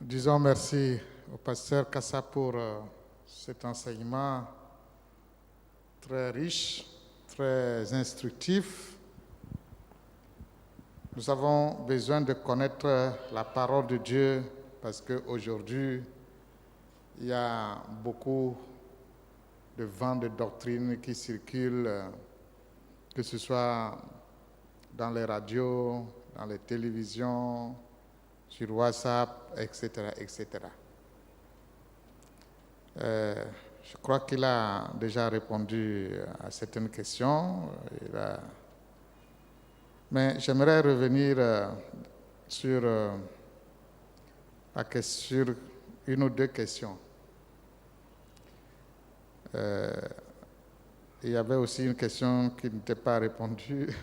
Disons merci au pasteur Kassa pour cet enseignement très riche, très instructif. Nous avons besoin de connaître la parole de Dieu parce qu'aujourd'hui, il y a beaucoup de vents de doctrine qui circulent, que ce soit dans les radios, dans les télévisions, sur WhatsApp, etc., etc. Je crois qu'il a déjà répondu à certaines questions. Mais j'aimerais revenir sur une ou deux questions. Il y avait aussi une question qui n'était pas répondue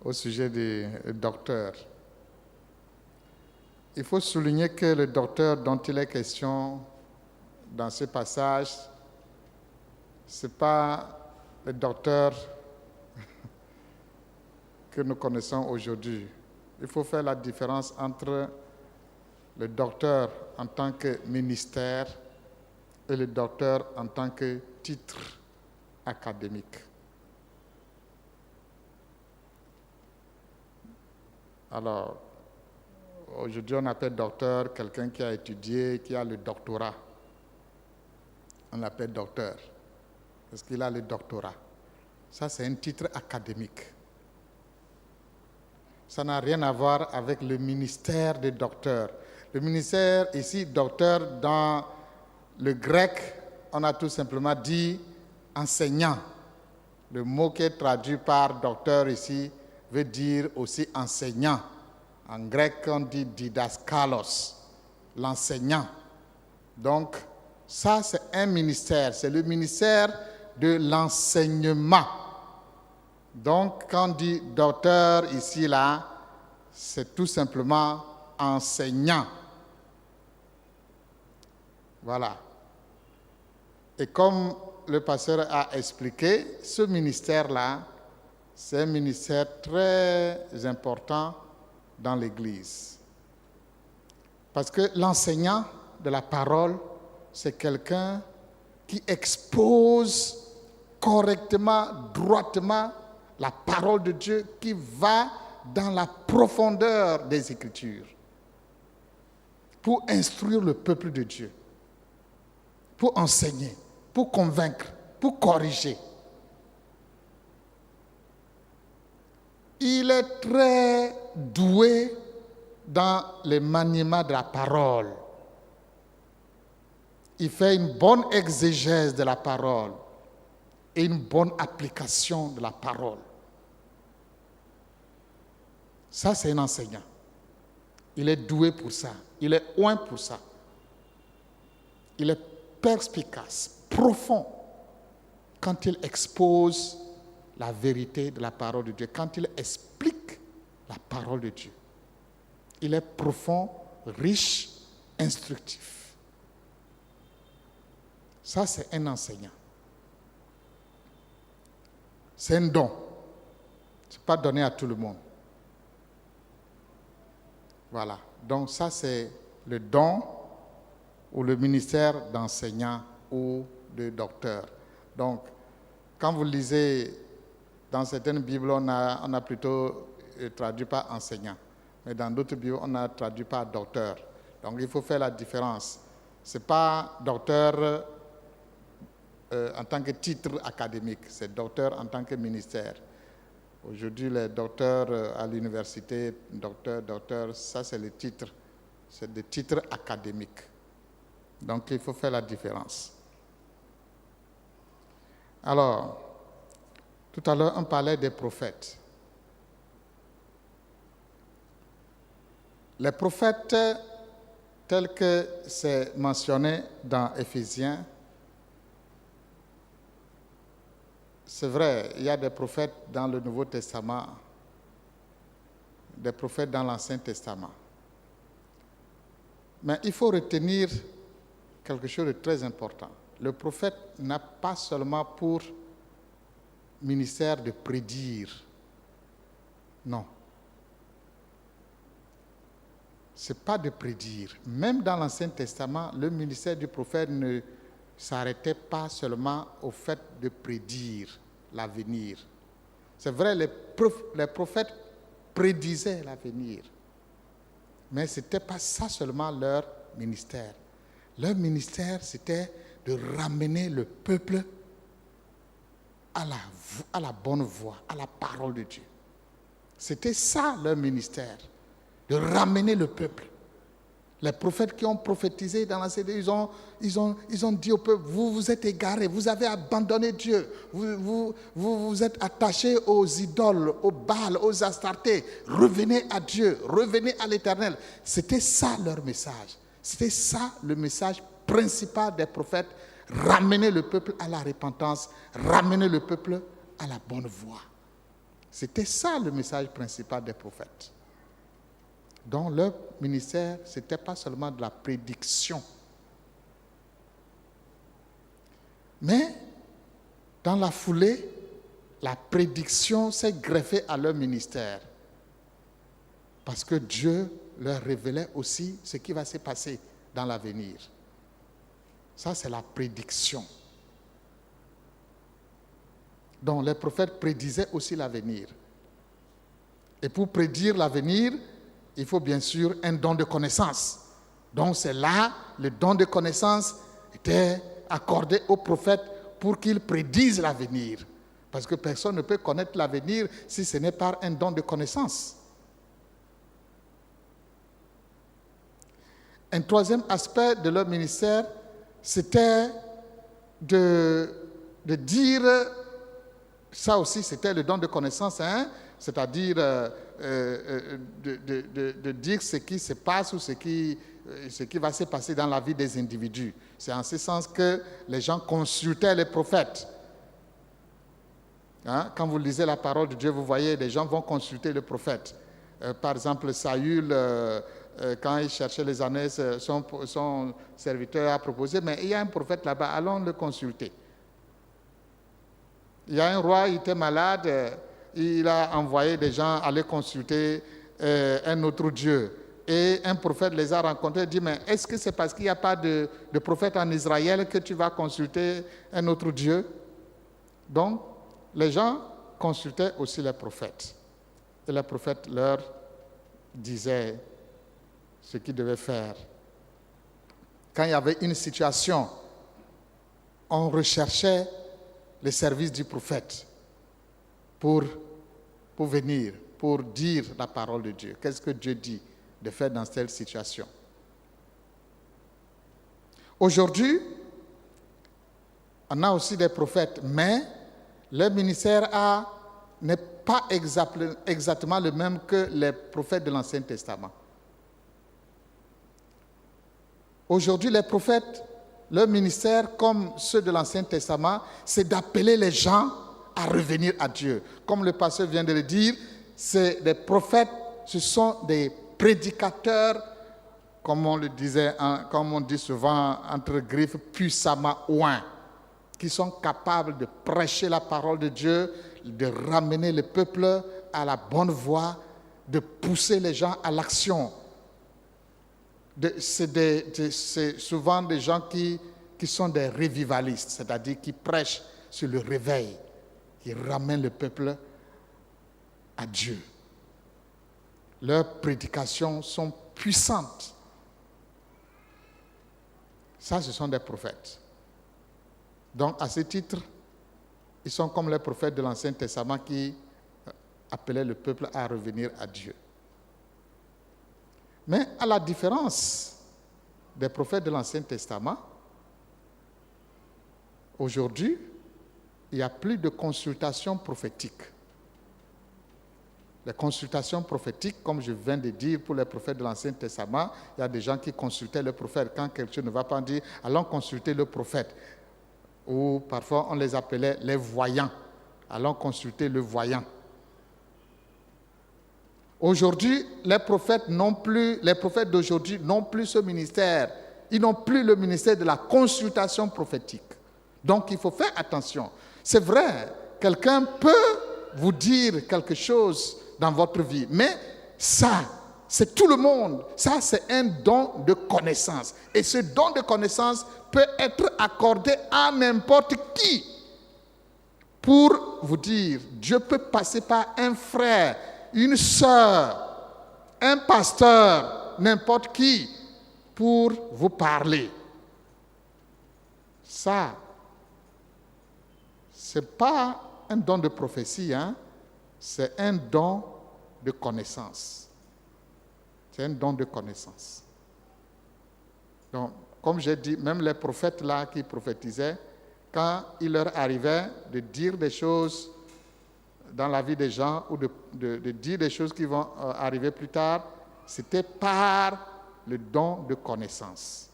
au sujet du docteur. Il faut souligner que le docteur dont il est question dans ce passage, ce n'est pas le docteur que nous connaissons aujourd'hui. Il faut faire la différence entre le docteur en tant que ministère et le docteur en tant que titre académique. Alors, aujourd'hui, on appelle docteur quelqu'un qui a étudié, qui a le doctorat. On l'appelle docteur parce qu'il a le doctorat. Ça, c'est un titre académique. Ça n'a rien à voir avec le ministère des docteurs. Le ministère, ici, docteur, dans le grec, on a tout simplement dit enseignant. Le mot qui est traduit par docteur ici veut dire aussi enseignant. En grec, on dit didaskalos, l'enseignant. Donc, ça, c'est un ministère. C'est le ministère de l'enseignement. Donc, quand on dit docteur ici, là, c'est tout simplement enseignant. Voilà. Et comme le pasteur a expliqué, ce ministère-là, c'est un ministère très important dans l'Église. Parce que l'enseignant de la parole, c'est quelqu'un qui expose correctement, droitement la parole de Dieu, qui va dans la profondeur des Écritures pour instruire le peuple de Dieu, pour enseigner, pour convaincre, pour corriger. Il est très doué dans le maniement de la parole. Il fait une bonne exégèse de la parole et une bonne application de la parole. Ça, c'est un enseignant. Il est doué pour ça. Il est oint pour ça. Il est perspicace, profond, quand il expose la vérité de la parole de Dieu, quand il explique la parole de Dieu. Il est profond, riche, instructif. Ça, c'est un enseignant. C'est un don. Ce n'est pas donné à tout le monde. Voilà. Donc ça, c'est le don ou le ministère d'enseignant ou de docteur. Donc, quand vous lisez dans certaines Bibles, on a plutôt traduit par enseignant. Mais dans d'autres Bibles, on a traduit par docteur. Donc, il faut faire la différence. Ce n'est pas docteur en tant que titre académique, c'est docteur en tant que ministère. Aujourd'hui, les docteurs à l'université, docteur, ça c'est le titre. C'est des titres académiques. Donc, il faut faire la différence. Alors, tout à l'heure, on parlait des prophètes. Les prophètes, tels que c'est mentionné dans Éphésiens, c'est vrai, il y a des prophètes dans le Nouveau Testament, des prophètes dans l'Ancien Testament. Mais il faut retenir quelque chose de très important. Le prophète n'a pas seulement pour ministère de prédire. Non. ce n'est pas de prédire. Même dans l'Ancien Testament, le ministère du prophète ne s'arrêtait pas seulement au fait de prédire l'avenir. C'est vrai, les prophètes prédisaient l'avenir. Mais ce n'était pas ça seulement leur ministère. Leur ministère, c'était de ramener le peuple à la bonne voie, à la parole de Dieu. C'était ça leur ministère, de ramener le peuple. Les prophètes qui ont prophétisé dans la CD, ils ont dit au peuple, vous vous êtes égarés, vous avez abandonné Dieu, vous êtes attachés aux idoles, aux Baals, aux Astartés, revenez à Dieu, revenez à l'Éternel. C'était ça leur message. C'était ça le message principal des prophètes, ramener le peuple à la repentance, ramener le peuple à la bonne voie. C'était ça le message principal des prophètes. Donc leur ministère, ce n'était pas seulement de la prédiction. Mais dans la foulée, la prédiction s'est greffée à leur ministère. Parce que Dieu leur révélait aussi ce qui va se passer dans l'avenir. Ça, c'est la prédiction. Donc les prophètes prédisaient aussi l'avenir. Et pour prédire l'avenir, il faut bien sûr un don de connaissance. Donc c'est là, le don de connaissance était accordé aux prophètes pour qu'ils prédisent l'avenir. Parce que personne ne peut connaître l'avenir si ce n'est par un don de connaissance. Un troisième aspect de leur ministère, c'était de dire, ça aussi c'était le don de connaissance, c'est-à-dire de dire ce qui se passe ou ce qui va se passer dans la vie des individus. C'est en ce sens que les gens consultaient les prophètes. Quand vous lisez la parole de Dieu, vous voyez, les gens vont consulter le prophète. Par exemple, Saül, quand il cherchait les années, son serviteur a proposé, mais il y a un prophète là-bas, allons le consulter. Il y a un roi, il était malade, il a envoyé des gens aller consulter un autre Dieu. Et un prophète les a rencontrés et dit, mais est-ce que c'est parce qu'il n'y a pas de prophète en Israël que tu vas consulter un autre Dieu? Donc, les gens consultaient aussi les prophètes. Et les prophètes leur disaient ce qu'ils devaient faire. Quand il y avait une situation, on recherchait les services du prophète pour venir, pour dire la parole de Dieu. Qu'est-ce que Dieu dit de faire dans telle situation? Aujourd'hui, on a aussi des prophètes, mais leur ministère n'est pas exactement le même que les prophètes de l'Ancien Testament. Aujourd'hui, les prophètes, leur ministère, comme ceux de l'Ancien Testament, c'est d'appeler les gens à revenir à Dieu. Comme le pasteur vient de le dire, c'est des prophètes, ce sont des prédicateurs, comme on le disait, comme on dit souvent entre griffes, puissamment oints, qui sont capables de prêcher la parole de Dieu, de ramener le peuple à la bonne voie, de pousser les gens à l'action. C'est souvent des gens qui sont des revivalistes, c'est-à-dire qui prêchent sur le réveil, qui ramènent le peuple à Dieu. Leurs prédications sont puissantes. Ça, ce sont des prophètes. Donc, à ce titre, ils sont comme les prophètes de l'Ancien Testament qui appelaient le peuple à revenir à Dieu. Mais à la différence des prophètes de l'Ancien Testament, aujourd'hui, il n'y a plus de consultation prophétique. Les consultations prophétiques, comme je viens de dire pour les prophètes de l'Ancien Testament, il y a des gens qui consultaient le prophète. Quand quelque chose ne va pas, on dit « allons consulter le prophète ». Ou parfois on les appelait les voyants. Allons consulter le voyant. Aujourd'hui, les prophètes d'aujourd'hui n'ont plus ce ministère. Ils n'ont plus le ministère de la consultation prophétique. Donc il faut faire attention. C'est vrai, quelqu'un peut vous dire quelque chose dans votre vie, mais ça, C'est tout le monde. Ça, c'est un don de connaissance. Et ce don de connaissance peut être accordé à n'importe qui. Pour vous dire, Dieu peut passer par un frère, une sœur, un pasteur, n'importe qui, pour vous parler. Ça, ce n'est pas un don de prophétie, hein? C'est un don de connaissance. C'est un don de connaissance. Donc, comme j'ai dit, même les prophètes là qui prophétisaient, quand il leur arrivait de dire des choses dans la vie des gens ou de dire des choses qui vont arriver plus tard, c'était par le don de connaissance.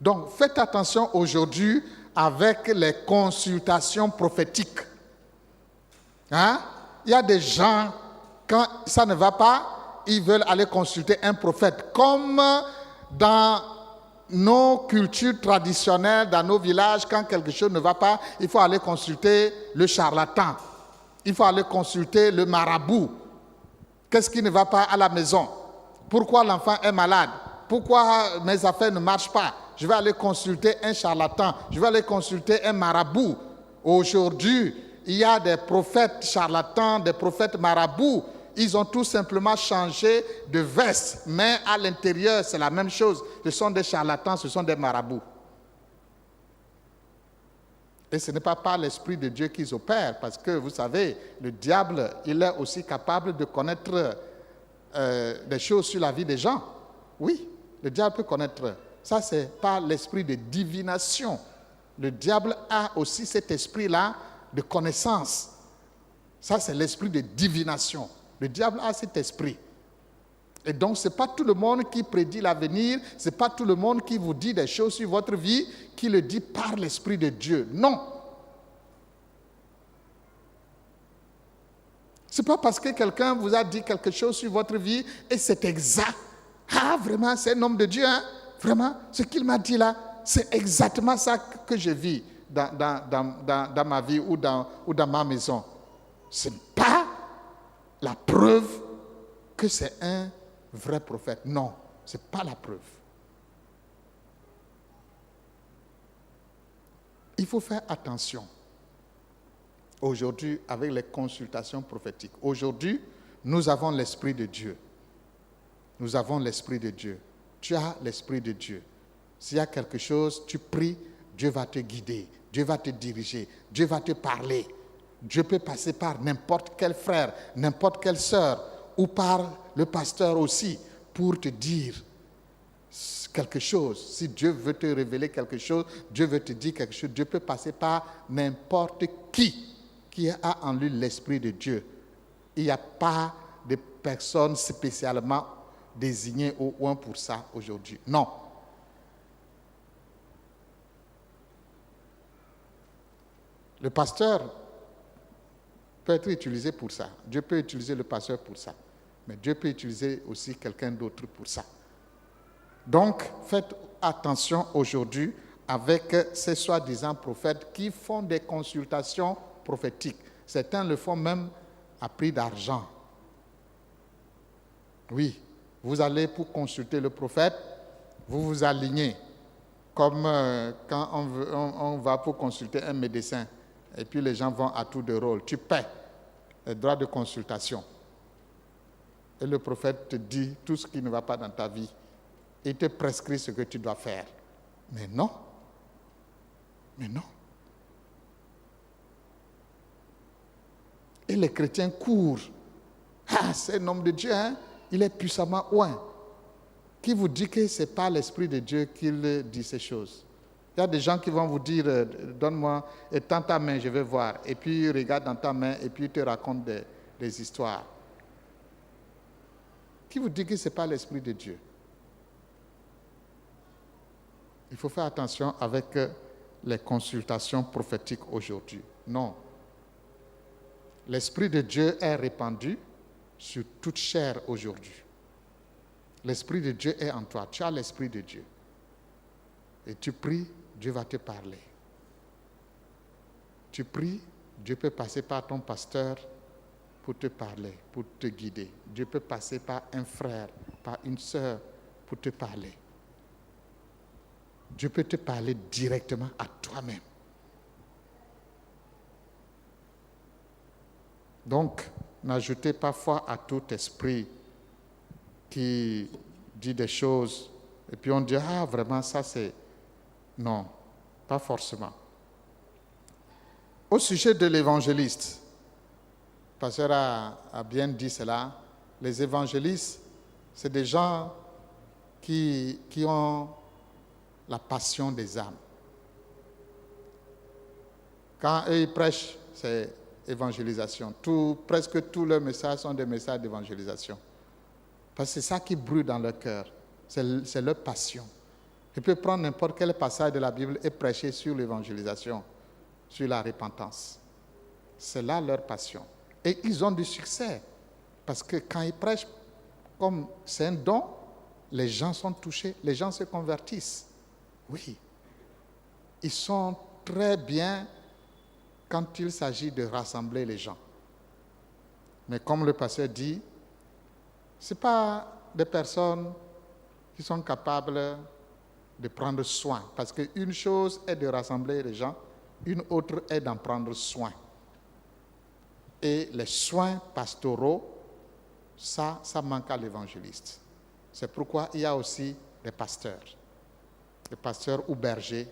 Donc, faites attention aujourd'hui avec les consultations prophétiques. Hein? Il y a des gens, quand ça ne va pas, ils veulent aller consulter un prophète. Comme dans nos cultures traditionnelles, dans nos villages, quand quelque chose ne va pas, il faut aller consulter le charlatan. Il faut aller consulter le marabout. Qu'est-ce qui ne va pas à la maison? Pourquoi l'enfant est malade? Pourquoi mes affaires ne marchent pas? Je vais aller consulter un charlatan. Je vais aller consulter un marabout. Aujourd'hui, il y a des prophètes charlatans, des prophètes marabouts. Ils ont tout simplement changé de veste, mais à l'intérieur, c'est la même chose. Ce sont des charlatans, ce sont des marabouts. Et ce n'est pas par l'Esprit de Dieu qu'ils opèrent, parce que, vous savez, le diable, il est aussi capable de connaître des choses sur la vie des gens. Oui, le diable peut connaître. Ça, c'est par l'esprit de divination. Le diable a aussi cet esprit-là de connaissance. Ça, c'est l'esprit de divination. Le diable a cet esprit. Et donc, ce n'est pas tout le monde qui prédit l'avenir, ce n'est pas tout le monde qui vous dit des choses sur votre vie, qui le dit par l'Esprit de Dieu. Non. Ce n'est pas parce que quelqu'un vous a dit quelque chose sur votre vie et c'est exact. Ah, vraiment, c'est un homme de Dieu, hein? Vraiment, ce qu'il m'a dit là, c'est exactement ça que je vis dans ma vie ou dans ma maison. Ce n'est pas la preuve que c'est un vrai prophète. Non, ce n'est pas la preuve. Il faut faire attention. Aujourd'hui, avec les consultations prophétiques, aujourd'hui, nous avons l'Esprit de Dieu. Nous avons l'Esprit de Dieu. Tu as l'Esprit de Dieu. S'il y a quelque chose, tu pries, Dieu va te guider, Dieu va te diriger, Dieu va te parler. Dieu peut passer par n'importe quel frère, n'importe quelle sœur, ou par le pasteur aussi, pour te dire quelque chose. Si Dieu veut te révéler quelque chose, Dieu veut te dire quelque chose, Dieu peut passer par n'importe qui a en lui l'Esprit de Dieu. Il n'y a pas de personne spécialement désignée au moins pour ça aujourd'hui. Non. Le pasteur peut être utilisé pour ça. Dieu peut utiliser le pasteur pour ça. Mais Dieu peut utiliser aussi quelqu'un d'autre pour ça. Donc, faites attention aujourd'hui avec ces soi-disant prophètes qui font des consultations prophétiques. Certains le font même à prix d'argent. Oui, vous allez pour consulter le prophète, vous vous alignez. Comme quand on va pour consulter un médecin, et puis les gens vont à tour de rôle. Tu paies les droits de consultation. Et le prophète te dit tout ce qui ne va pas dans ta vie. Il te prescrit ce que tu dois faire. Mais non. Mais non. Et les chrétiens courent. Ah, c'est un homme de Dieu, hein? Il est puissamment oint. Qui vous dit que ce n'est pas l'Esprit de Dieu qu'il dit ces choses? Il y a des gens qui vont vous dire, donne-moi, et tends ta main, je vais voir. Et puis regarde dans ta main, et puis il te raconte des histoires. Qui vous dit que ce n'est pas l'Esprit de Dieu? Il faut faire attention avec les consultations prophétiques aujourd'hui. Non. L'Esprit de Dieu est répandu sur toute chair aujourd'hui. L'Esprit de Dieu est en toi. Tu as l'Esprit de Dieu. Et tu pries, Dieu va te parler. Tu pries, Dieu peut passer par ton pasteur pour te parler, pour te guider. Dieu peut passer par un frère, par une sœur pour te parler. Dieu peut te parler directement à toi-même. Donc, n'ajoutez pas foi à tout esprit qui dit des choses et puis on dit, ah vraiment ça c'est... Non, pas forcément. Au sujet de l'évangéliste, le pasteur a bien dit cela, les évangélistes, c'est des gens qui ont la passion des âmes. Quand eux ils prêchent, c'est évangélisation. Presque tous leurs messages sont des messages d'évangélisation. Parce que c'est ça qui brûle dans leur cœur. C'est leur passion. Ils peuvent prendre n'importe quel passage de la Bible et prêcher sur l'évangélisation, sur la repentance. C'est là leur passion. Et ils ont du succès. Parce que quand ils prêchent, comme c'est un don, les gens sont touchés, les gens se convertissent. Oui. Ils sont très bien quand il s'agit de rassembler les gens. Mais comme le pasteur dit, ce n'est pas des personnes qui sont capables de prendre soin. Parce qu'une chose est de rassembler les gens, une autre est d'en prendre soin. Et les soins pastoraux, ça manque à l'évangéliste. C'est pourquoi il y a aussi des pasteurs ou bergers,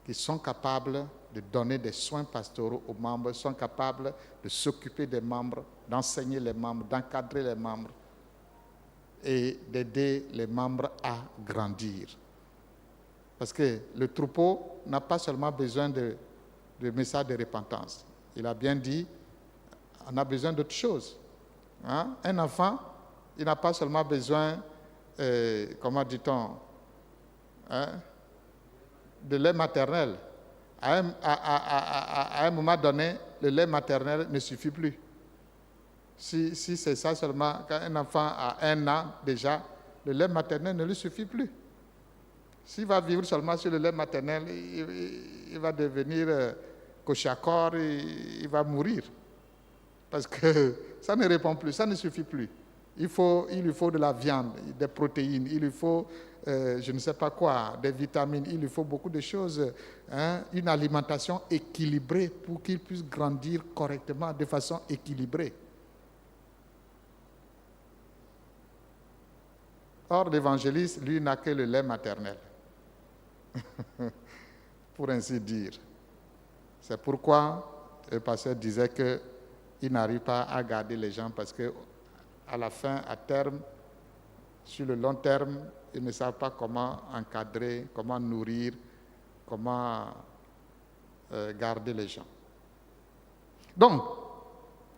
qui sont capables de donner des soins pastoraux aux membres, sont capables de s'occuper des membres, d'enseigner les membres, d'encadrer les membres et d'aider les membres à grandir. Parce que le troupeau n'a pas seulement besoin de messages de repentance. Il a bien dit, on a besoin d'autre chose. Hein? Un enfant, il n'a pas seulement besoin, comment dit-on, hein, de lait maternel. À un moment donné, le lait maternel ne suffit plus. Si c'est ça seulement, quand un enfant a 1 an déjà, le lait maternel ne lui suffit plus. S'il va vivre seulement sur le lait maternel, il va devenir cochacor, il va mourir. Parce que ça ne répond plus, ça ne suffit plus. Il lui faut de la viande, des protéines, il lui faut, je ne sais pas quoi, des vitamines, il lui faut beaucoup de choses, hein, une alimentation équilibrée pour qu'il puisse grandir correctement, de façon équilibrée. Or, l'évangéliste, lui, n'a que le lait maternel, pour ainsi dire. C'est pourquoi le pasteur disait qu'il n'arrive pas à garder les gens parce que à la fin, à terme, sur le long terme, ils ne savent pas comment encadrer, comment nourrir, comment garder les gens. Donc,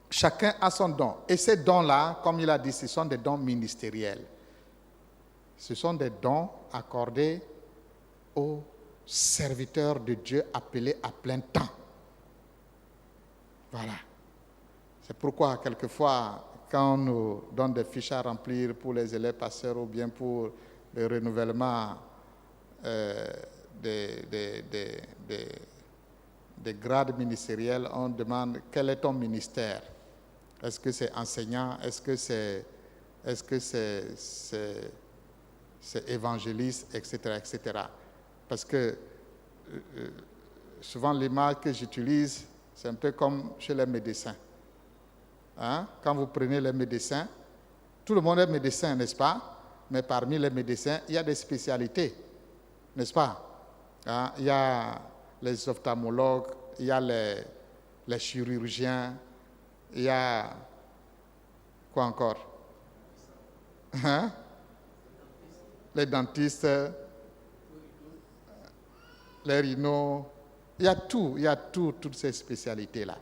chacun a son don. Et ces dons-là, comme il a dit, ce sont des dons ministériels. Ce sont des dons accordés aux serviteurs de Dieu appelés à plein temps. Voilà. C'est pourquoi, quelquefois, quand on nous donne des fiches à remplir pour les élèves pasteurs ou bien pour le renouvellement des grades ministériels, on demande quel est ton ministère. Est-ce que c'est enseignant? Est-ce que c'est évangéliste, etc., etc. Parce que souvent l'image que j'utilise, c'est un peu comme chez les médecins. Hein? Quand vous prenez les médecins, tout le monde est médecin, n'est-ce pas? Mais parmi les médecins, il y a des spécialités, n'est-ce pas? Hein? Il y a les ophtalmologues, il y a les chirurgiens, il y a quoi encore? Hein? Les dentistes, les rhinos, il y a toutes ces spécialités-là.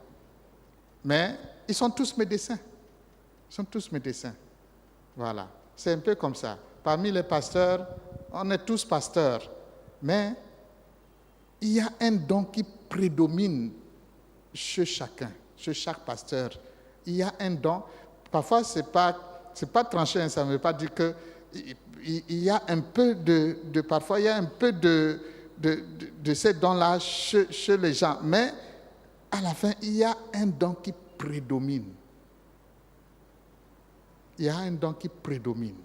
Mais ils sont tous médecins. Ils sont tous médecins. Voilà. C'est un peu comme ça. Parmi les pasteurs, on est tous pasteurs. Mais il y a un don qui prédomine chez chacun, chez chaque pasteur. Il y a un don. Parfois, c'est pas tranché, ça ne veut pas dire que il y a un peu parfois il y a un peu de ces dons-là chez les gens. Mais à la fin, il y a un don qui prédomine. il y a un don qui prédomine.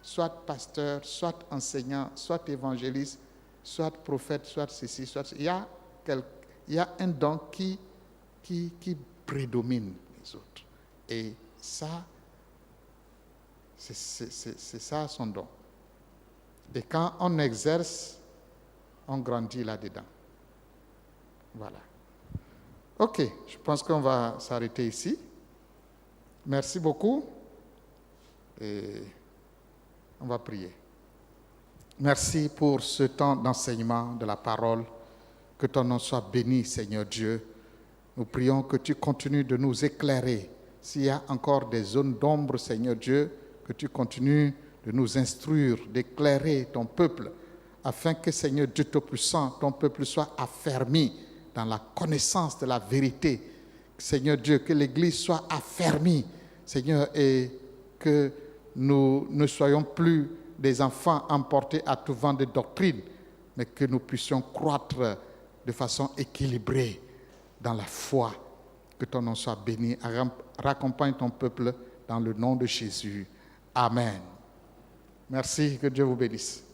Soit pasteur, soit enseignant, soit évangéliste, soit prophète, soit ceci, soit ceci. Il y a un don qui prédomine les autres. Et ça, c'est ça son don. Et quand on exerce, on grandit là-dedans. Voilà. Ok, je pense qu'on va s'arrêter ici. Merci beaucoup. Et on va prier. Merci pour ce temps d'enseignement de la parole. Que ton nom soit béni, Seigneur Dieu. Nous prions que tu continues de nous éclairer. S'il y a encore des zones d'ombre, Seigneur Dieu, que tu continues de nous instruire, d'éclairer ton peuple, afin que, Seigneur Dieu Tout-Puissant, ton peuple soit affermi dans la connaissance de la vérité. Seigneur Dieu, que l'Église soit affermie, Seigneur, et que nous ne soyons plus des enfants emportés à tout vent de doctrine, mais que nous puissions croître de façon équilibrée dans la foi. Que ton nom soit béni. Raccompagne ton peuple dans le nom de Jésus. Amen. Merci, que Dieu vous bénisse.